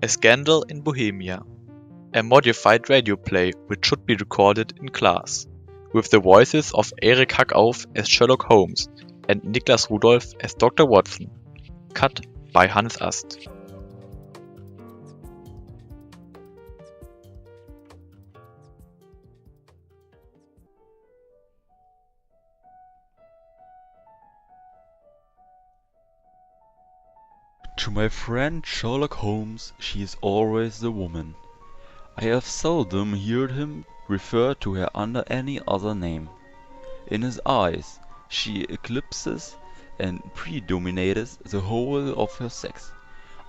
A Scandal in Bohemia, a modified radio play which should be recorded in class, with the voices of Erik Hackauf as Sherlock Holmes and Niklas Rudolph as Dr. Watson, cut by Hannes Ast. To my friend Sherlock Holmes she is always the woman. I have seldom heard him refer to her under any other name. In his eyes she eclipses and predominates the whole of her sex.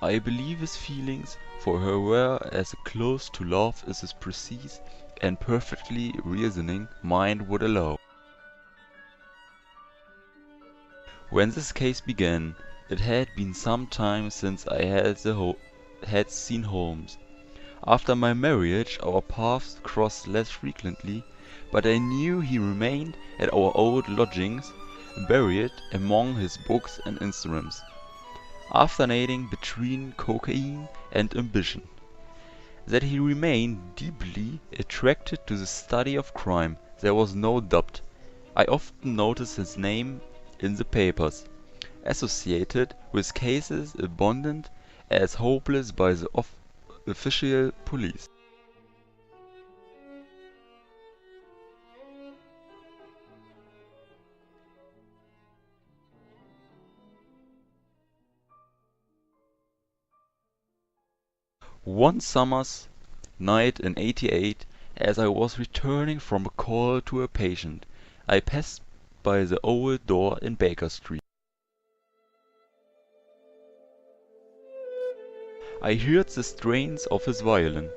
I believe his feelings for her were as close to love as his precise and perfectly reasoning mind would allow. When this case began, it had been some time since I had seen Holmes. After my marriage our paths crossed less frequently, but I knew he remained at our old lodgings, buried among his books and instruments, alternating between cocaine and ambition. That he remained deeply attracted to the study of crime there was no doubt. I often noticed his name in the papers, associated with cases abandoned as hopeless by the official police. One summer's night in '88, as I was returning from a call to a patient, I passed by the old door in Baker Street. I heard the strains of his violin,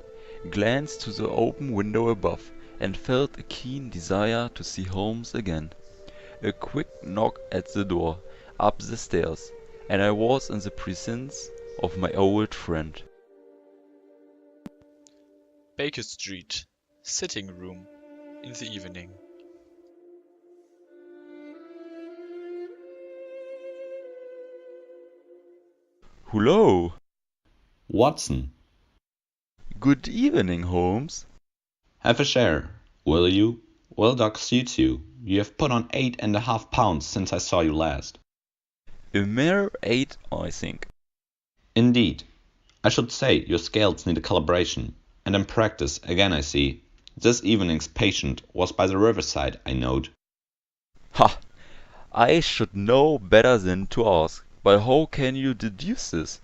glanced to the open window above, and felt a keen desire to see Holmes again. A quick knock at the door, up the stairs, and I was in the presence of my old friend. Baker Street, sitting room, in the evening. Hullo! Watson, Good evening, Holmes. have a share, will you? Well, Doc suits you. You have put on 8.5 pounds since I saw you last. A mere 8, I think. Indeed. I should say your scales need a calibration. And in practice, again I see. This evening's patient was by the riverside, I note. Ha! I should know better than to ask, but how can you deduce this?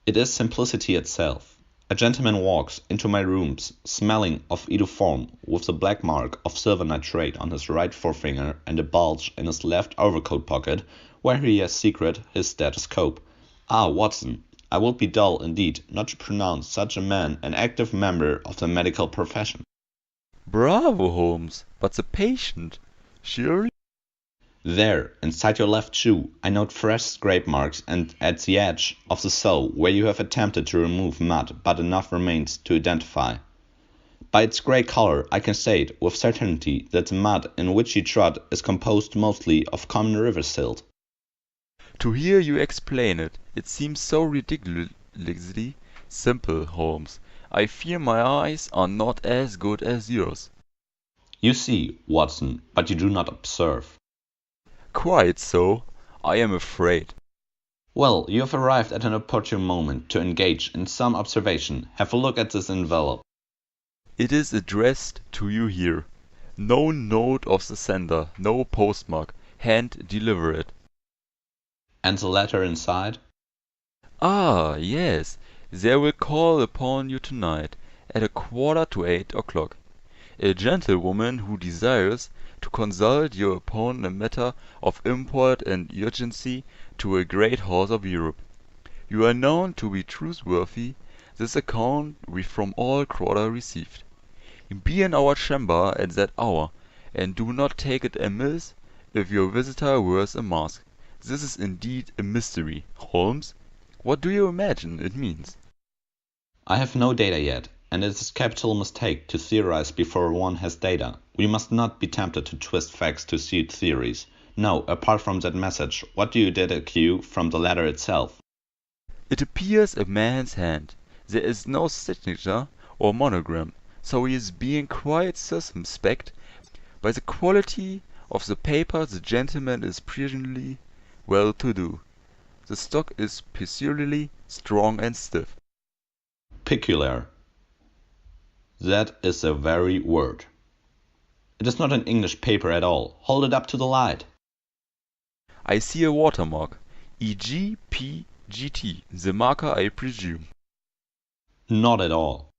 It is simplicity itself. A gentleman walks into my rooms, smelling of iodoform, with the black mark of silver nitrate on his right forefinger and a bulge in his left overcoat pocket, where he has secreted his stethoscope. Ah, Watson, I would be dull indeed not to pronounce such a man an active member of the medical profession. Bravo, Holmes, but the patient, surely? There, inside your left shoe, I note fresh scrape marks and at the edge of the sole where you have attempted to remove mud but enough remains to identify. By its grey color I can state with certainty that the mud in which you trod is composed mostly of common river silt. To hear you explain it, it seems so ridiculously simple, Holmes. I fear my eyes are not as good as yours. You see, Watson, but you do not observe. Quite so. I am afraid. Well, you have arrived at an opportune moment to engage in some observation. Have a look at this envelope. It is addressed to you here. No note of the sender, no postmark, hand delivered. And the letter inside? Ah, yes, they will call upon you tonight at 7:45. A gentlewoman who desires to consult you upon a matter of import and urgency to a great house of Europe. You are known to be trustworthy. This account we from all quarter received. Be in our chamber at that hour, and do not take it amiss if your visitor wears a mask. This is indeed a mystery. Holmes, what do you imagine it means? I have no data yet, and it is a capital mistake to theorize before one has data. We must not be tempted to twist facts to suit theories. No, apart from that message, what do you deduce from the letter itself? It appears a man's hand. There is no signature or monogram, so he is being quite circumspect. By the quality of the paper the gentleman is presumably well-to-do. The stock is peculiarly strong and stiff. Peculiar. That is the very word. It is not an English paper at all. Hold it up to the light. I see a watermark. EGPGT, the marker I presume. Not at all.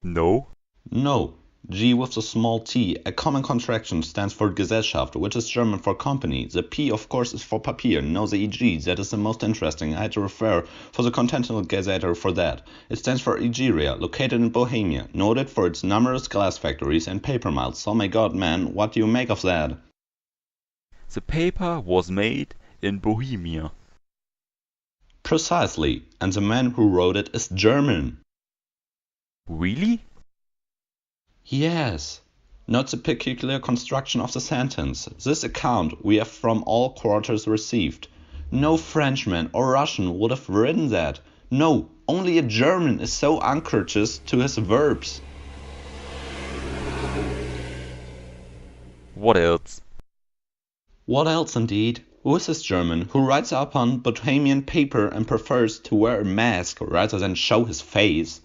No? No. G with the small t, a common contraction, stands for Gesellschaft, which is German for company. The P, of course, is for Papier. No, the EG, that is the most interesting. I had to refer for the Continental Gazetter for that. It stands for Egeria, located in Bohemia, noted for its numerous glass factories and paper mills. So my god, man, what do you make of that? The paper was made in Bohemia. Precisely, and the man who wrote it is German. Really? Yes. Note the peculiar construction of the sentence. This account we have from all quarters received. No Frenchman or Russian would have written that. No, only a German is so uncourteous to his verbs. What else? What else indeed? Who is this German who writes upon Bohemian paper and prefers to wear a mask rather than show his face?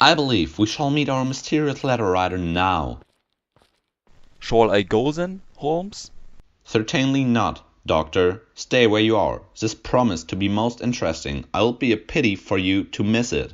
I believe we shall meet our mysterious letter writer now. Shall I go then, Holmes? Certainly not, Doctor. Stay where you are. This promised to be most interesting. It will be a pity for you to miss it.